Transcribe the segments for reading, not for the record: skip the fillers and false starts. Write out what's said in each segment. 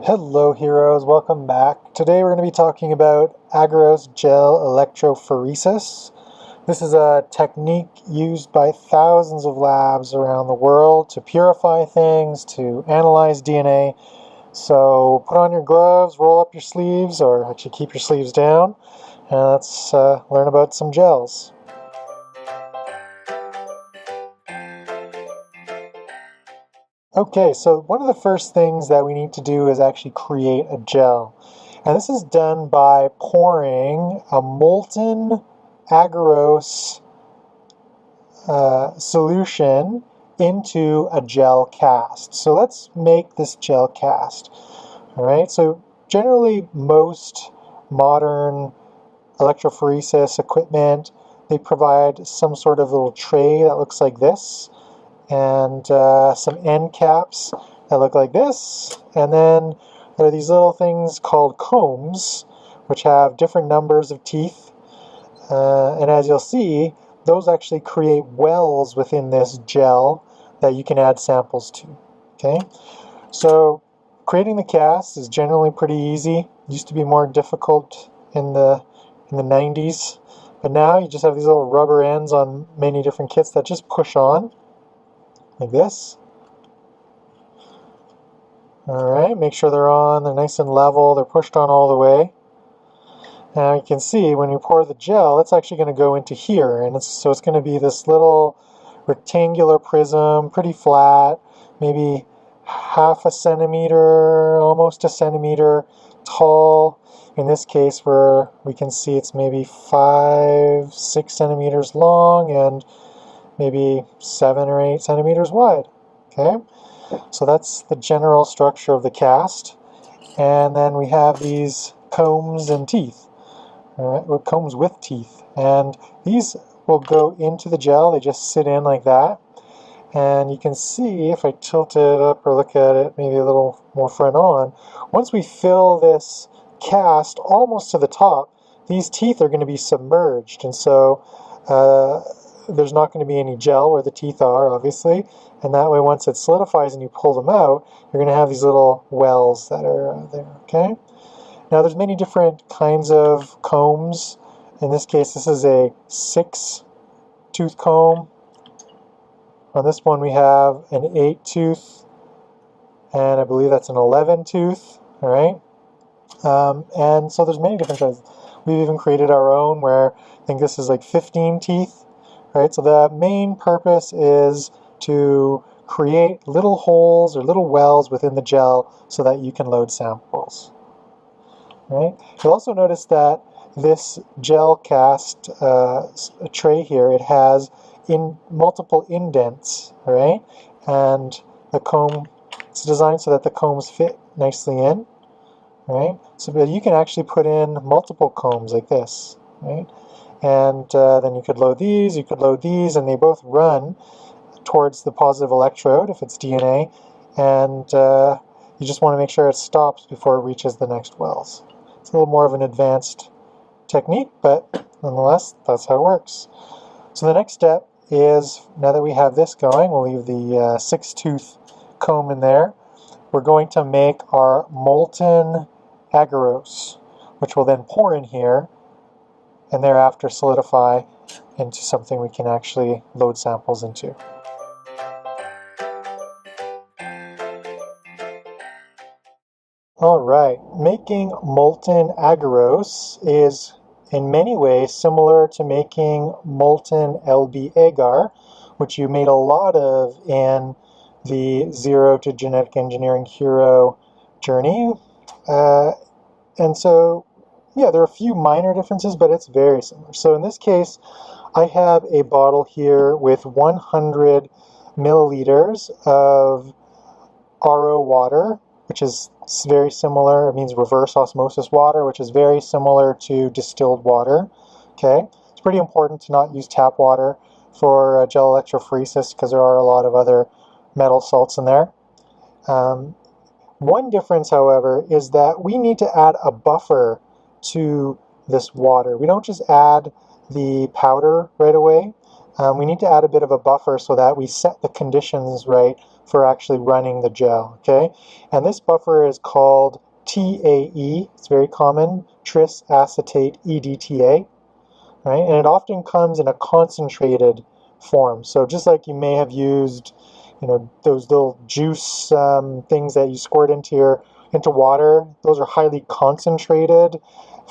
Hello heroes, welcome back. Today we're going to be talking about Agarose gel electrophoresis. This is a technique used by thousands of labs around the world to purify things, to analyze DNA. So put on your gloves, roll up your sleeves, or actually keep your sleeves down, and let's learn about some gels. Okay, so one of the first things that we need to do is actually create a gel. And this is done by pouring a molten agarose solution into a gel cast. So let's make this gel cast. All right, so generally most modern electrophoresis equipment, they provide some sort of little tray that looks like this, and some end caps that look like this, and then there are these little things called combs which have different numbers of teeth, and as you'll see, those actually create wells within this gel that you can add samples to. Okay, so creating the cast is generally pretty easy. It used to be more difficult in the 90s, but now you just have these little rubber ends on many different kits that just push on like this. Alright, make sure they're on, they're nice and level, they're pushed on all the way. Now you can see when you pour the gel, it's actually going to go into here, and so it's going to be this little rectangular prism, pretty flat, maybe half a centimeter, almost a centimeter tall. In this case, where we can see it's maybe 5-6 centimeters long and maybe 7 or 8 centimeters wide. Okay, so that's the general structure of the cast. And then we have these combs and teeth, all right, or combs with teeth, and these will go into the gel. They just sit in like that, and you can see if I tilt it up or look at it maybe a little more front on, once we fill this cast almost to the top, these teeth are going to be submerged, and so there's not going to be any gel where the teeth are, obviously, and that way once it solidifies and you pull them out, you're going to have these little wells that are there. Okay, now there's many different kinds of combs. In this case, this is a 6-tooth comb. On this one we have an 8-tooth, and I believe that's an 11-tooth. All right, and so there's many different kinds. We've even created our own where I think this is like 15 teeth. Right, so the main purpose is to create little holes or little wells within the gel so that you can load samples. Right? You'll also notice that this gel cast tray here, it has multiple indents, right? And the comb, it's designed so that the combs fit nicely in, right? So that you can actually put in multiple combs like this, right? And then you could load these, and they both run towards the positive electrode if it's DNA, and you just want to make sure it stops before it reaches the next wells. It's a little more of an advanced technique, but nonetheless, that's how it works. So the next step is, now that we have this going, we'll leave the 6-tooth comb in there. We're going to make our molten agarose, which will then pour in here, and thereafter solidify into something we can actually load samples into. Alright, making molten agarose is in many ways similar to making molten LB agar, which you made a lot of in the Zero to Genetic Engineering Hero journey. And so yeah, there are a few minor differences, but it's very similar. So in this case, I have a bottle here with 100 milliliters of RO water, which is very similar. It means reverse osmosis water, which is very similar to distilled water. Okay, it's pretty important to not use tap water for gel electrophoresis because there are a lot of other metal salts in there. One difference, however, is that we need to add a buffer to this water. We don't just add the powder right away. we need to add a bit of a buffer so that we set the conditions right for actually running the gel, okay? And this buffer is called TAE. It's very common, tris acetate EDTA, right? And it often comes in a concentrated form. So just like you may have used, those little juice things that you squirt into water, those are highly concentrated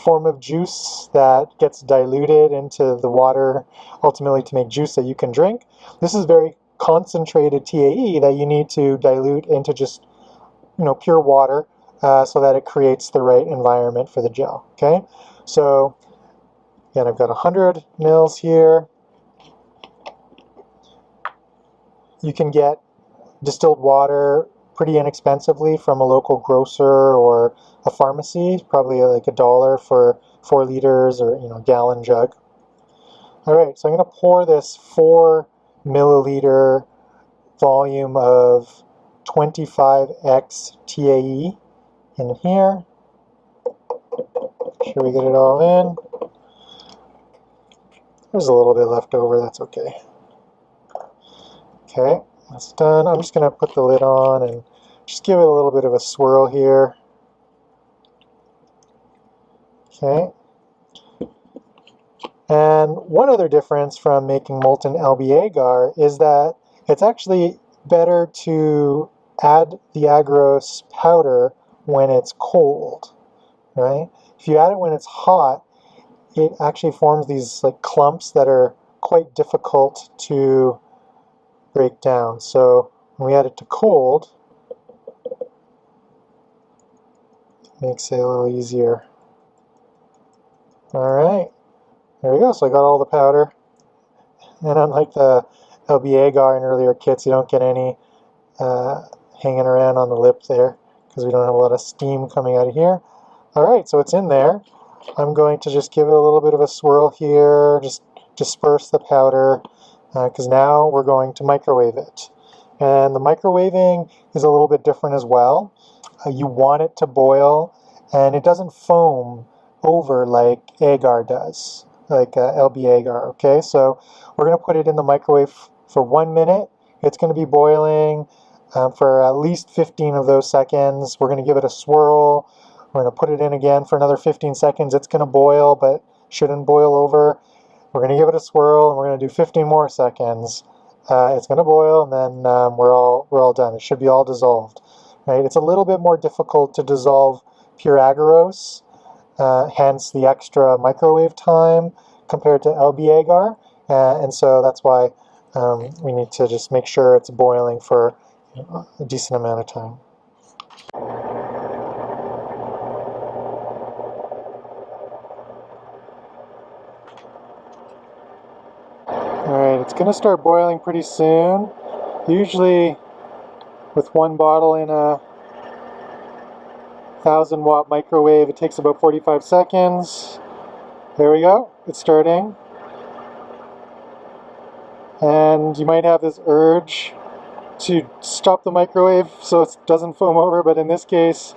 form of juice that gets diluted into the water ultimately to make juice that you can drink. This is very concentrated TAE that you need to dilute into just pure water so that it creates the right environment for the gel. Okay, so again, I've got 100 mils here. You can get distilled water pretty inexpensively from a local grocer or a pharmacy, probably like $1 for 4 liters or gallon jug. All right, so I'm going to pour this 4 milliliter volume of 25x TAE in here. Make sure we get it all in. There's a little bit left over, that's okay. Okay, that's done. I'm just going to put the lid on and just give it a little bit of a swirl here. Okay. And one other difference from making molten LB agar is that it's actually better to add the agarose powder when it's cold, right? If you add it when it's hot, it actually forms these like clumps that are quite difficult to break down. So when we add it to cold, it makes it a little easier. All right. There we go, so I got all the powder. And unlike the LB agar in earlier kits, you don't get any hanging around on the lip there because we don't have a lot of steam coming out of here. Alright, so it's in there. I'm going to just give it a little bit of a swirl here, just disperse the powder, because now we're going to microwave it. And the microwaving is a little bit different as well. You want it to boil, and it doesn't foam over like agar does, like LB agar, okay? So we're going to put it in the microwave for 1 minute. It's going to be boiling for at least 15 of those seconds. We're going to give it a swirl. We're going to put it in again for another 15 seconds. It's going to boil, but shouldn't boil over. We're going to give it a swirl, and we're going to do 15 more seconds. It's going to boil, and then we're all done. It should be all dissolved. Right? It's a little bit more difficult to dissolve pure agarose, hence the extra microwave time compared to LB agar, and so that's why we need to just make sure it's boiling for a decent amount of time. Alright, it's going to start boiling pretty soon. Usually with one bottle in a 1000-watt microwave, it takes about 45 seconds. There we go, it's starting. And you might have this urge to stop the microwave so it doesn't foam over, but in this case,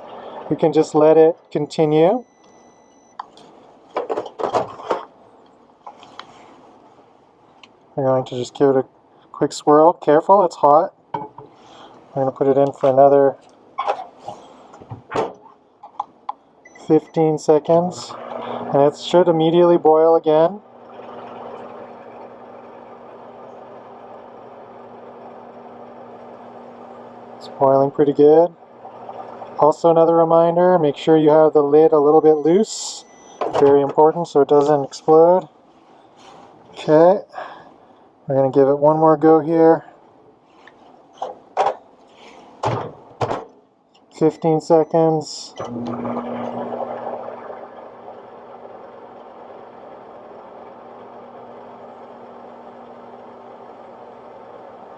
we can just let it continue. We're going to just give it a quick swirl. Careful, it's hot. I'm going to put it in for another 15 seconds. And it should immediately boil again. It's boiling pretty good. Also another reminder, make sure you have the lid a little bit loose. Very important so it doesn't explode. Okay. We're going to give it one more go here. 15 seconds.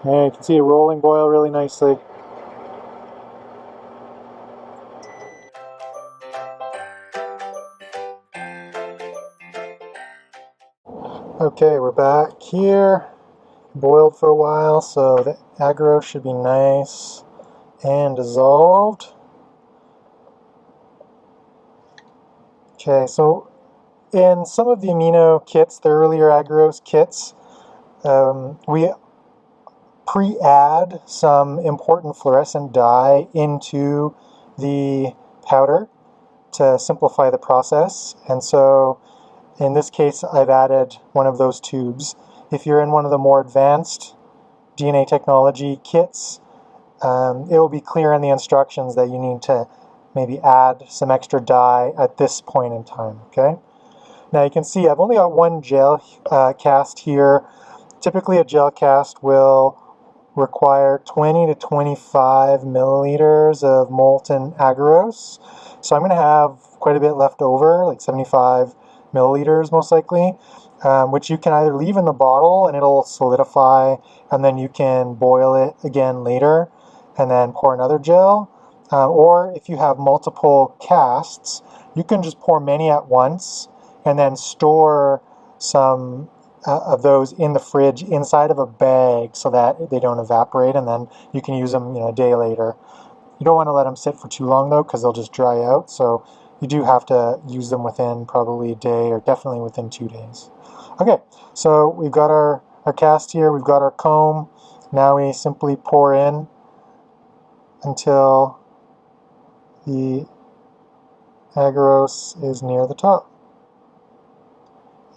Yeah, you can see it rolling boil really nicely. Okay, we're back here. Boiled for a while, so the agarose should be nice and dissolved. Okay, so in some of the amino kits, the earlier agarose kits, we pre-add some important fluorescent dye into the powder to simplify the process. And so in this case, I've added one of those tubes. If you're in one of the more advanced DNA technology kits, it will be clear in the instructions that you need to maybe add some extra dye at this point in time, okay? Now you can see I've only got one gel cast here. Typically a gel cast will require 20 to 25 milliliters of molten agarose. So I'm going to have quite a bit left over, like 75 milliliters most likely, which you can either leave in the bottle and it'll solidify, and then you can boil it again later and then pour another gel. Or if you have multiple casts, you can just pour many at once and then store some of those in the fridge inside of a bag so that they don't evaporate, and then you can use them, a day later. You don't want to let them sit for too long though, because they'll just dry out. So you do have to use them within probably a day, or definitely within 2 days. Okay, so we've got our cast here, we've got our comb. Now we simply pour in until the agarose is near the top.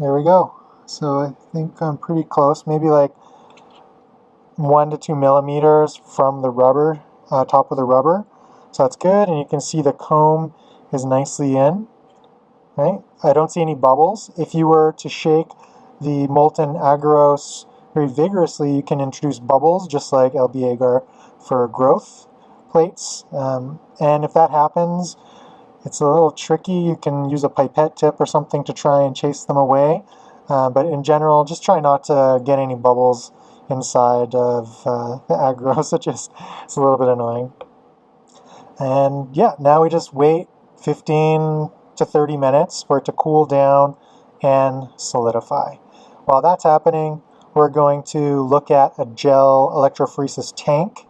There we go. So I think I'm pretty close, maybe like 1 to 2 millimeters from the rubber, top of the rubber. So that's good, and you can see the comb is nicely in, right? I don't see any bubbles. If you were to shake the molten agarose very vigorously, you can introduce bubbles, just like LB agar for growth plates. And if that happens, it's a little tricky. You can use a pipette tip or something to try and chase them away. But in general, just try not to get any bubbles inside of the agarose. It's a little bit annoying. And yeah, now we just wait 15 to 30 minutes for it to cool down and solidify. While that's happening, we're going to look at a gel electrophoresis tank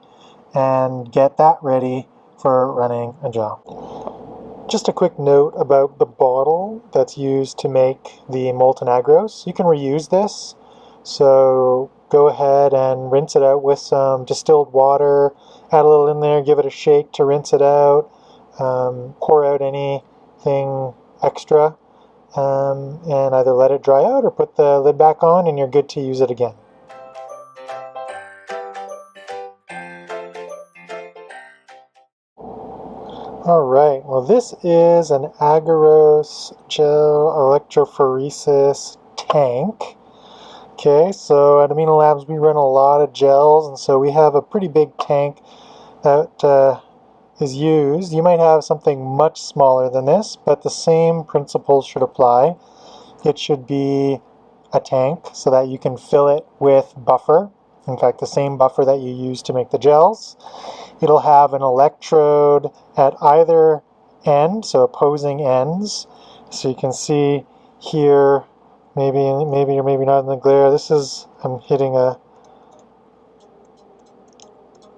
and get that ready for running a gel. Just a quick note about the bottle that's used to make the molten agarose. You can reuse this, so go ahead and rinse it out with some distilled water, add a little in there, give it a shake to rinse it out, pour out anything extra, and either let it dry out or put the lid back on and you're good to use it again. Alright, well this is an Agarose gel electrophoresis tank. Okay, so at Amino Labs we run a lot of gels, and so we have a pretty big tank that is used. You might have something much smaller than this, but the same principles should apply. It should be a tank so that you can fill it with buffer. In fact, the same buffer that you use to make the gels. It'll have an electrode at either end, so opposing ends. So you can see here, maybe or maybe not in the glare. This is, I'm hitting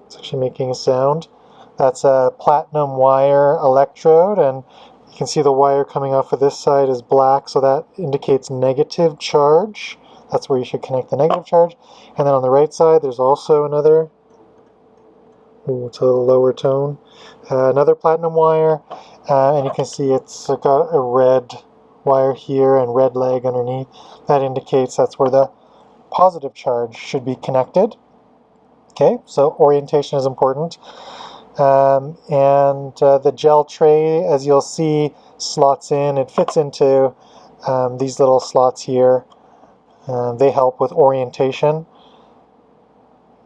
it's actually making a sound. That's a platinum wire electrode, and you can see the wire coming off of this side is black, so that indicates negative charge. That's where you should connect the negative charge. And then on the right side, there's also another, it's a little lower tone, another platinum wire, and you can see it's got a red wire here and red leg underneath. That indicates that's where the positive charge should be connected. Okay, so orientation is important. And the gel tray, as you'll see, slots in. It fits into these little slots here. They help with orientation.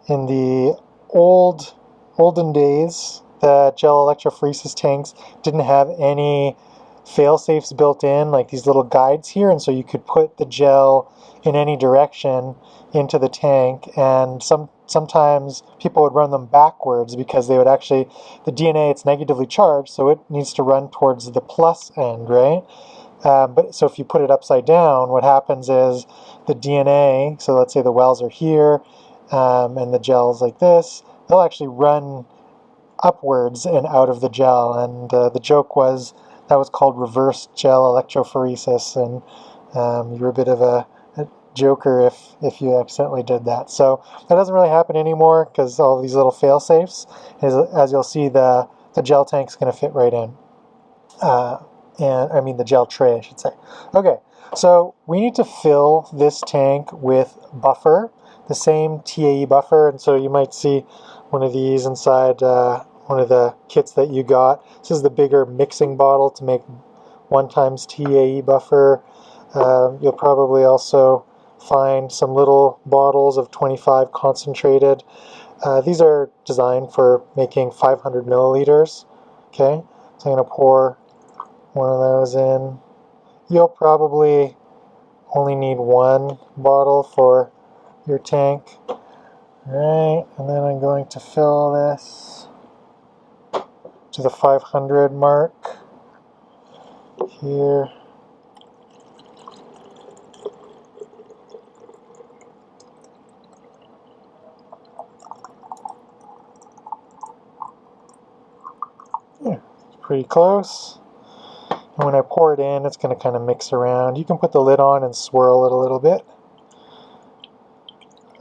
In the olden days, the gel electrophoresis tanks didn't have any fail-safes built in, like these little guides here, and so you could put the gel in any direction into the tank, and sometimes people would run them backwards because they would actually, the DNA, it's negatively charged, so it needs to run towards the plus end, right? But so if you put it upside down, what happens is the DNA, so let's say the wells are here, and the gel's like this, they'll actually run upwards and out of the gel, and the joke was that was called reverse gel electrophoresis, and you were a bit of a joker if you accidentally did that. So that doesn't really happen anymore because all these little fail safes, as you'll see, the gel tank's going to fit right in. And I mean the gel tray, I should say. Okay, so we need to fill this tank with buffer, the same TAE buffer, and so you might see one of these inside one of the kits that you got. This is the bigger mixing bottle to make 1 times TAE buffer. You'll probably also find some little bottles of 25 concentrated. These are designed for making 500 milliliters. Okay, so I'm going to pour one of those in. You'll probably only need 1 bottle for your tank. Alright, and then I'm going to fill this to the 500 mark here. Yeah, it's pretty close. And when I pour it in, it's going to kind of mix around. You can put the lid on and swirl it a little bit.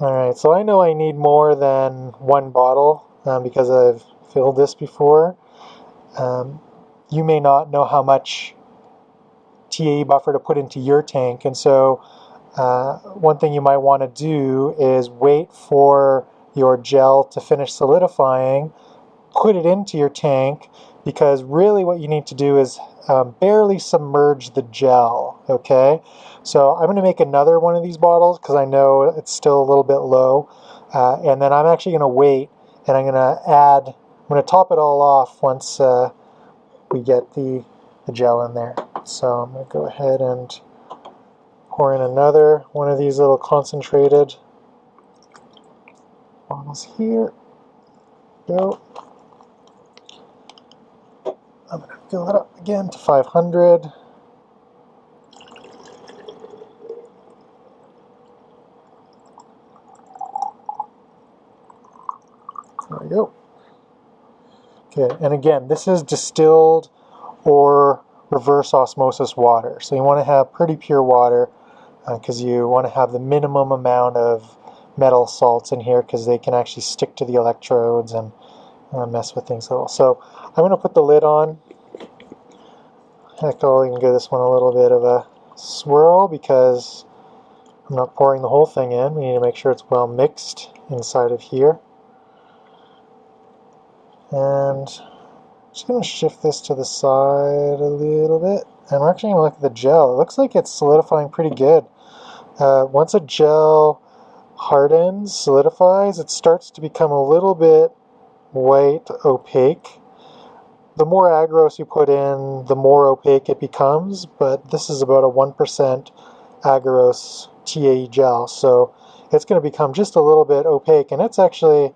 Alright, so I know I need more than 1 bottle because I've filled this before. You may not know how much TAE buffer to put into your tank, and so one thing you might want to do is wait for your gel to finish solidifying, put it into your tank, because really what you need to do is barely submerge the gel, okay? So I'm going to make another one of these bottles because I know it's still a little bit low, and then I'm actually going to wait, and I'm going to top it all off once we get the gel in there. So I'm going to go ahead and pour in another one of these little concentrated bottles here. Go. I'm going to fill it up again to 500. There we go. Okay, and again, this is distilled or reverse osmosis water. So you want to have pretty pure water because you want to have the minimum amount of metal salts in here because they can actually stick to the electrodes and mess with things a little. So I'm going to put the lid on. Heck, I'll even give this one a little bit of a swirl because I'm not pouring the whole thing in. We need to make sure it's well mixed inside of here. And I'm just going to shift this to the side a little bit. And we're actually going to look at the gel. It looks like it's solidifying pretty good. Once a gel hardens, solidifies, it starts to become a little bit white, opaque. The more agarose you put in, the more opaque it becomes, but this is about a 1% agarose TAE gel, so it's going to become just a little bit opaque, and it's actually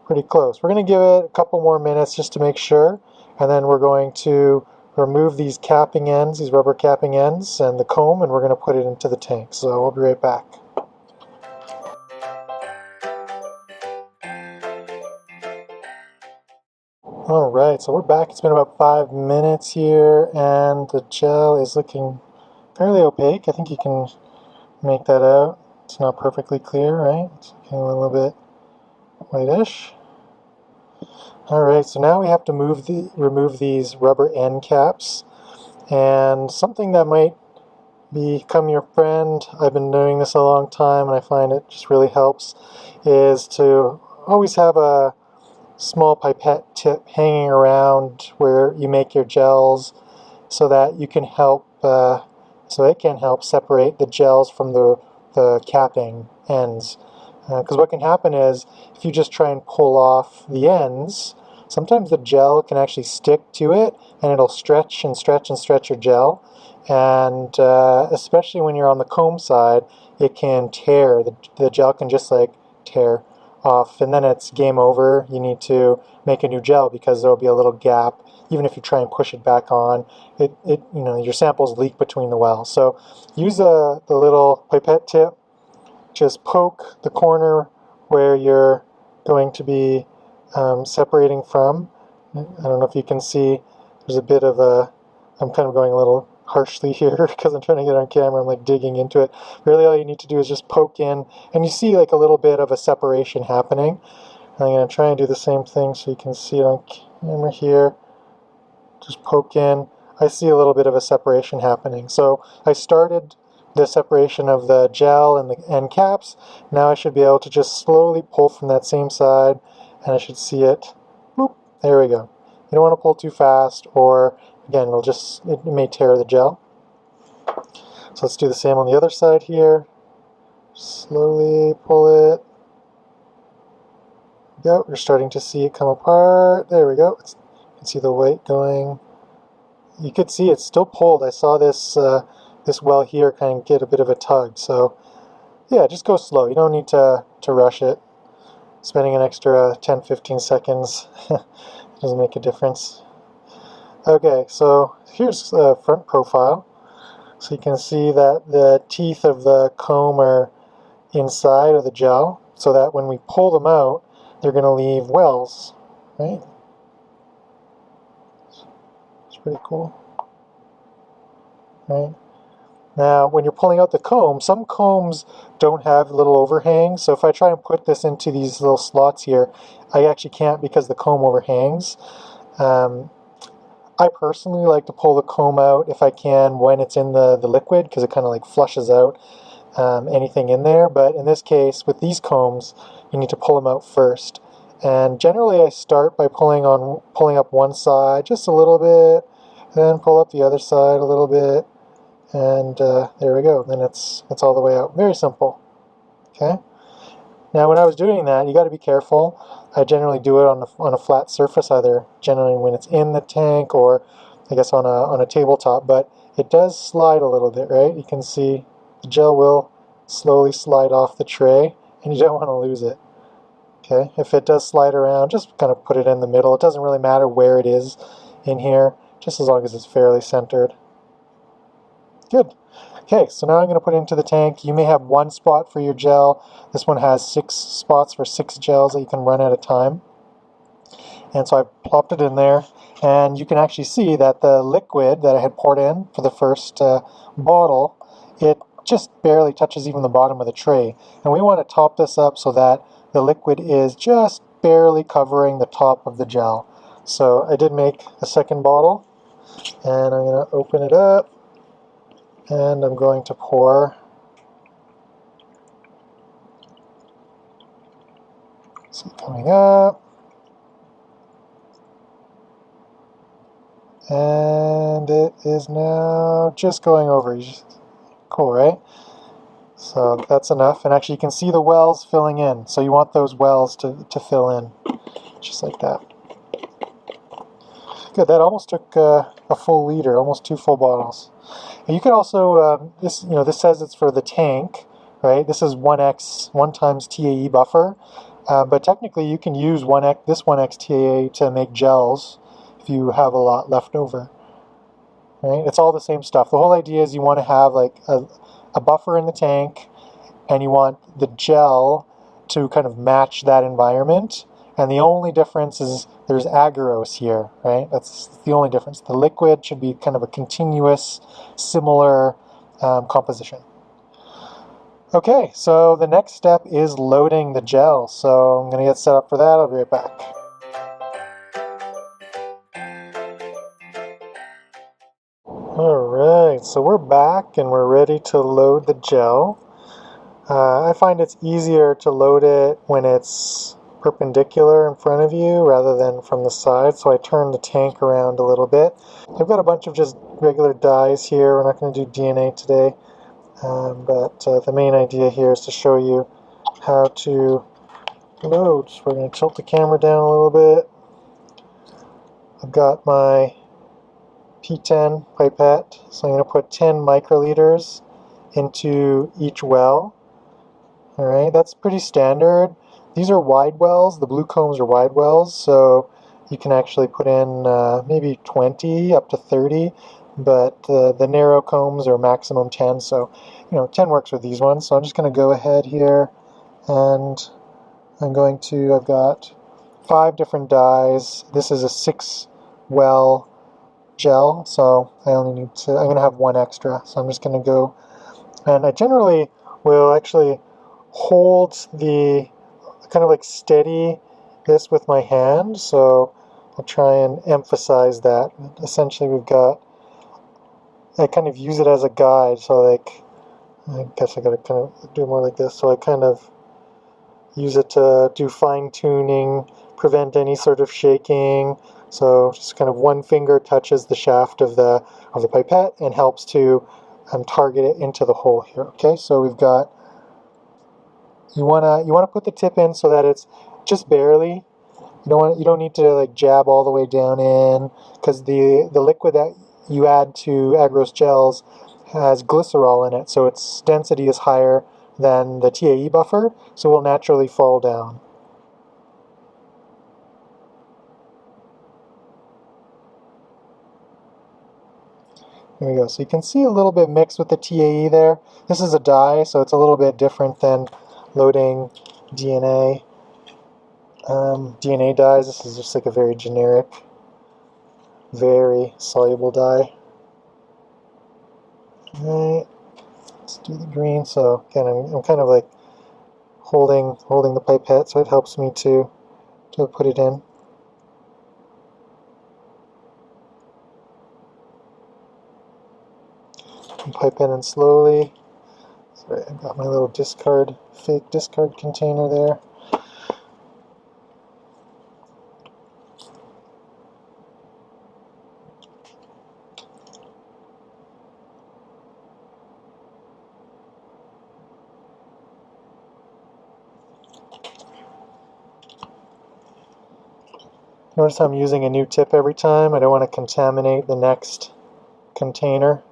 pretty close. We're going to give it a couple more minutes just to make sure, and then we're going to remove these capping ends, these rubber capping ends, and the comb, and we're going to put it into the tank. So we'll be right back. Alright, so we're back. It's been about 5 minutes here, and the gel is looking fairly opaque. I think you can make that out. It's not perfectly clear, right? It's looking a little bit whitish. Alright, so now we have to remove these rubber end caps. And something that might become your friend, I've been doing this a long time and I find it just really helps, is to always have a small pipette tip hanging around where you make your gels so that you can help, so it can help separate the gels from the capping ends. Because what can happen is if you just try and pull off the ends, sometimes the gel can actually stick to it and it'll stretch and stretch and stretch your gel. And especially when you're on the comb side, it can tear. The gel can just like tear off, and then it's game over. You need to make a new gel because there will be a little gap. Even if you try and push it back on, your samples leak between the wells. So use the little pipette tip. Just poke the corner where you're going to be separating from. I don't know if you can see. There's a bit of a. I'm kind of going a little harshly here because I'm trying to get on camera. I'm like digging into it. Really all you need to do is just poke in, and you see like a little bit of a separation happening. I'm going to try and do the same thing so you can see it on camera here. Just poke in. I see a little bit of a separation happening. So I started the separation of the gel and the end caps. Now I should be able to just slowly pull from that same side, and I should see it. Boop, there we go. You don't want to pull too fast, or again, it may tear the gel. So let's do the same on the other side here. Slowly pull it. Go. You're starting to see it come apart. There we go. You can see the weight going. You could see it's still pulled. I saw this this well here kind of get a bit of a tug. So yeah, just go slow. You don't need to rush it. Spending an extra 10-15 seconds doesn't make a difference. Okay, so here's the front profile. So you can see that the teeth of the comb are inside of the gel, so that when we pull them out, they're going to leave wells, right? It's pretty cool. Right? Now, when you're pulling out the comb, some combs don't have little overhangs, so if I try and put this into these little slots here, I actually can't because the comb overhangs. I personally like to pull the comb out if I can when it's in the liquid, because it kind of like flushes out anything in there. But in this case, with these combs, you need to pull them out first. And generally I start by pulling up one side just a little bit, then pull up the other side a little bit, and there we go. Then it's all the way out. Very simple. Okay. Now when I was doing that, you got to be careful. I generally do it on a flat surface, either generally when it's in the tank or I guess on a tabletop, but it does slide a little bit, right? You can see the gel will slowly slide off the tray, and you don't want to lose it. Okay, if it does slide around, just kind of put it in the middle. It doesn't really matter where it is in here, just as long as it's fairly centered. Good. Okay, so now I'm going to put it into the tank. You may have one spot for your gel. This one has 6 spots for 6 gels that you can run at a time. And so I plopped it in there, and you can actually see that the liquid that I had poured in for the first bottle, it just barely touches even the bottom of the tray. And we want to top this up so that the liquid is just barely covering the top of the gel. So I did make a second bottle, and I'm going to open it up. And I'm going to pour. See it coming up. And it is now just going over. Cool, right? So that's enough. And actually you can see the wells filling in. So you want those wells to fill in. Just like that. Good, that almost took a full liter, almost 2 full bottles. And you could also, this says it's for the tank, right? This is 1 times TAE buffer, but technically you can use this 1x TAE to make gels if you have a lot left over, right? It's all the same stuff. The whole idea is you want to have like a buffer in the tank, and you want the gel to kind of match that environment. And the only difference is there's agarose here, right? That's the only difference. The liquid should be kind of a continuous, similar composition. Okay, so the next step is loading the gel. So I'm going to get set up for that. I'll be right back. Alright, so we're back and we're ready to load the gel. I find it's easier to load it when it's perpendicular in front of you rather than from the side, so I turn the tank around a little bit. I've got a bunch of just regular dyes here. We're not going to do DNA today, but the main idea here is to show you how to load. So we're going to tilt the camera down a little bit. I've got my P10 pipette, so I'm going to put 10 microliters into each well. Alright, that's pretty standard. These are wide wells. The blue combs are wide wells, so you can actually put in maybe 20 up to 30, but the narrow combs are maximum 10, so 10 works with these ones. So I'm just going to go ahead here, and I've got 5 different dyes. This is a 6 well gel, so I'm going to have one extra, so I'm just going to go, and I generally will actually hold the, kind of like steady this with my hand, so I'll try and emphasize that. Essentially we've got, I kind of use it as a guide, so like, I guess I gotta kind of do more like this, so I kind of use it to do fine tuning, prevent any sort of shaking. So just kind of one finger touches the shaft of the pipette and helps to target it into the hole here. Okay, so we've got, you wanna put the tip in so that it's just barely. You don't need to like jab all the way down in, because the liquid that you add to Agarose gels has glycerol in it, so its density is higher than the TAE buffer, so it will naturally fall down. There we go. So you can see a little bit mixed with the TAE there. This is a dye, so it's a little bit different than loading DNA. DNA dyes, this is just like a very generic, very soluble dye. Alright, let's do the green. So again, I'm kind of like holding the pipette, so it helps me to put it in. And pipe in slowly. Sorry, I got my little fake discard container there. Notice I'm using a new tip every time. I don't want to contaminate the next container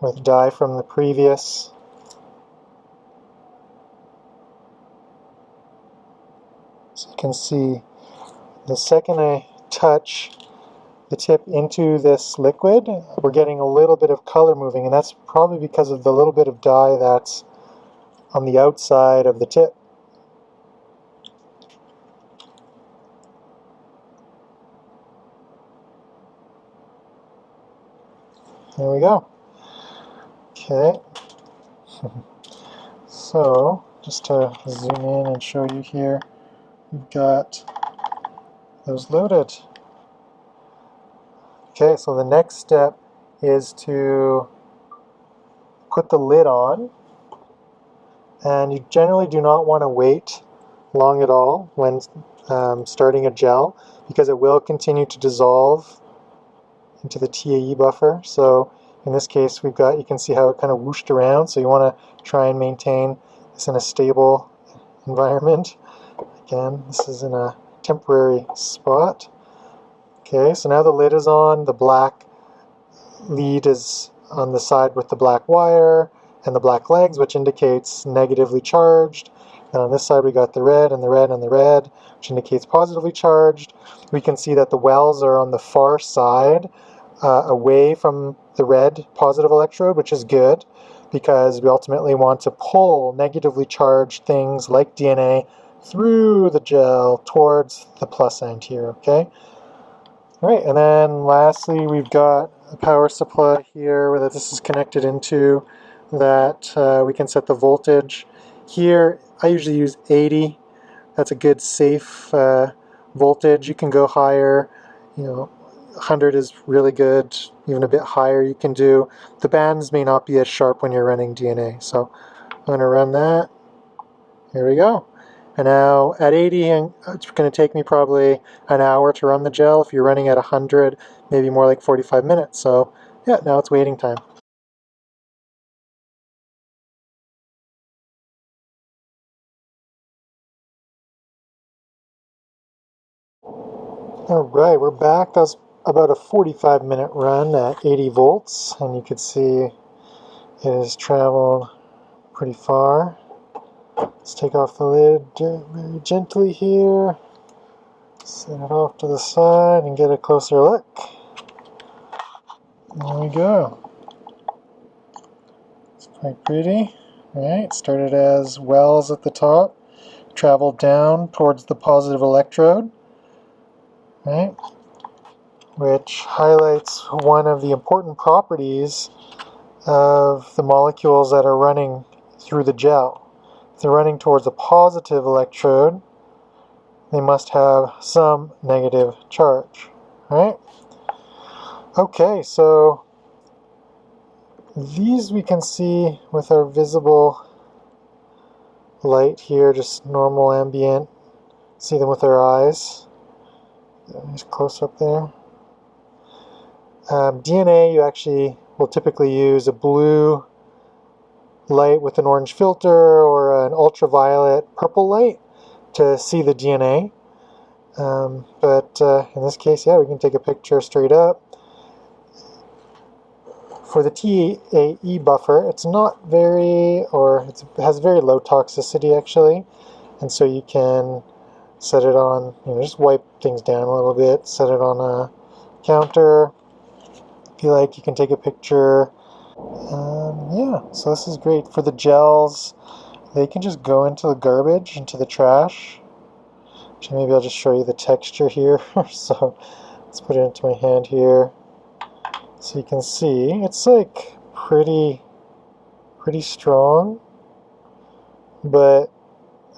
with dye from the previous. So you can see the second I touch the tip into this liquid, we're getting a little bit of color moving, and that's probably because of the little bit of dye that's on the outside of the tip. There we go. Okay. So, just to zoom in and show you here, we've got those loaded. Okay, so the next step is to put the lid on, and you generally do not want to wait long at all when starting a gel, because it will continue to dissolve into the TAE buffer. So in this case, we've got, you can see how it kind of whooshed around, so you want to try and maintain this in a stable environment. Again, this is in a temporary spot. Okay, so now the lid is on, the black lead is on the side with the black wire and the black legs, which indicates negatively charged. And on this side we got the red and the red and the red, which indicates positively charged. We can see that the wells are on the far side, away from the red positive electrode, which is good, because we ultimately want to pull negatively charged things like DNA through the gel towards the plus end here, okay? All right, and then lastly, we've got a power supply here that this is connected into, that we can set the voltage. Here, I usually use 80. That's a good, safe voltage. You can go higher, 100 is really good, even a bit higher you can do. The bands may not be as sharp when you're running DNA, so I'm going to run that. Here we go. And now at 80, it's going to take me probably an hour to run the gel. If you're running at 100, maybe more like 45 minutes. So yeah, now it's waiting time. Alright, we're back. That was about a 45-minute run at 80 volts, and you can see it has traveled pretty far. Let's take off the lid very gently here, set it off to the side and get a closer look. There we go. It's quite pretty. Alright, started as wells at the top, traveled down towards the positive electrode. Right, which highlights one of the important properties of the molecules that are running through the gel. If they're running towards a positive electrode, they must have some negative charge, right? Okay, so these we can see with our visible light here, just normal ambient. See them with our eyes. Just close up there. DNA, you actually will typically use a blue light with an orange filter or an ultraviolet purple light to see the DNA. But in this case, yeah, we can take a picture straight up. For the TAE buffer, it's not very, or it has very low toxicity actually, and so you can set it on, just wipe things down a little bit, set it on a counter. If you like, you can take a picture. Yeah, so this is great. For the gels, they can just go into the garbage, into the trash. Actually, maybe I'll just show you the texture here. So let's put it into my hand here. So you can see, it's like pretty strong, but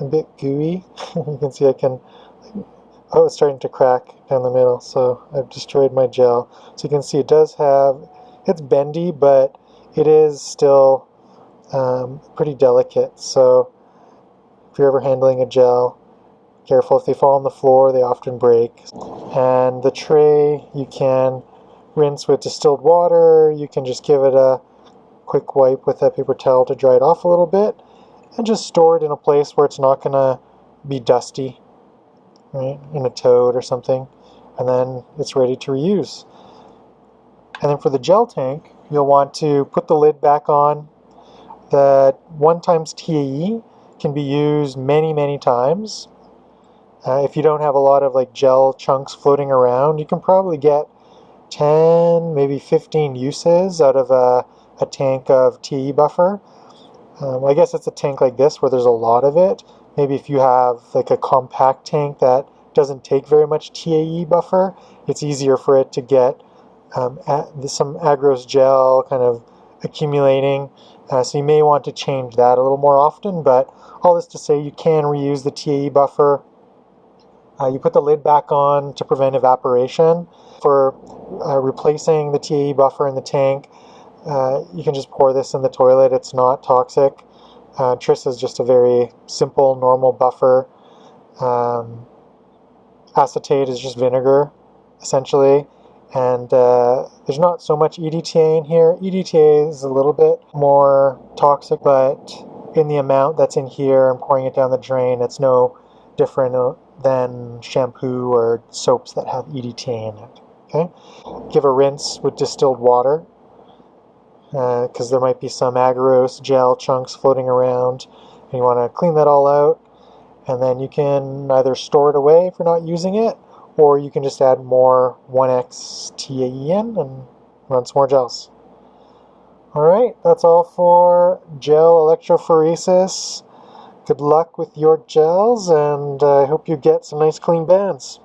a bit gooey. You can see oh, it's starting to crack down the middle, so I've destroyed my gel. So you can see it does have, it's bendy, but it is still pretty delicate. So if you're ever handling a gel, careful. If they fall on the floor, they often break. And the tray, you can rinse with distilled water. You can just give it a quick wipe with a paper towel to dry it off a little bit, and just store it in a place where it's not going to be dusty, right? In a tote or something, and then it's ready to reuse. And then for the gel tank, you'll want to put the lid back on. That 1 times TAE can be used many times. If you don't have a lot of like gel chunks floating around, you can probably get 10, maybe 15 uses out of a tank of TAE buffer. I guess it's a tank like this where there's a lot of it. Maybe if you have like a compact tank that doesn't take very much TAE buffer, it's easier for it to get some Agarose gel kind of accumulating. So you may want to change that a little more often, but all this to say you can reuse the TAE buffer. You put the lid back on to prevent evaporation. For replacing the TAE buffer in the tank, you can just pour this in the toilet. It's not toxic. Tris is just a very simple, normal buffer. Acetate is just vinegar, essentially. And there's not so much EDTA in here. EDTA is a little bit more toxic, but in the amount that's in here and pouring it down the drain, it's no different than shampoo or soaps that have EDTA in it. Okay, give a rinse with distilled water because there might be some Agarose gel chunks floating around, and you want to clean that all out. And then you can either store it away if you're not using it, or you can just add more 1x TAE in and run some more gels. Alright, that's all for gel electrophoresis. Good luck with your gels, and I hope you get some nice clean bands.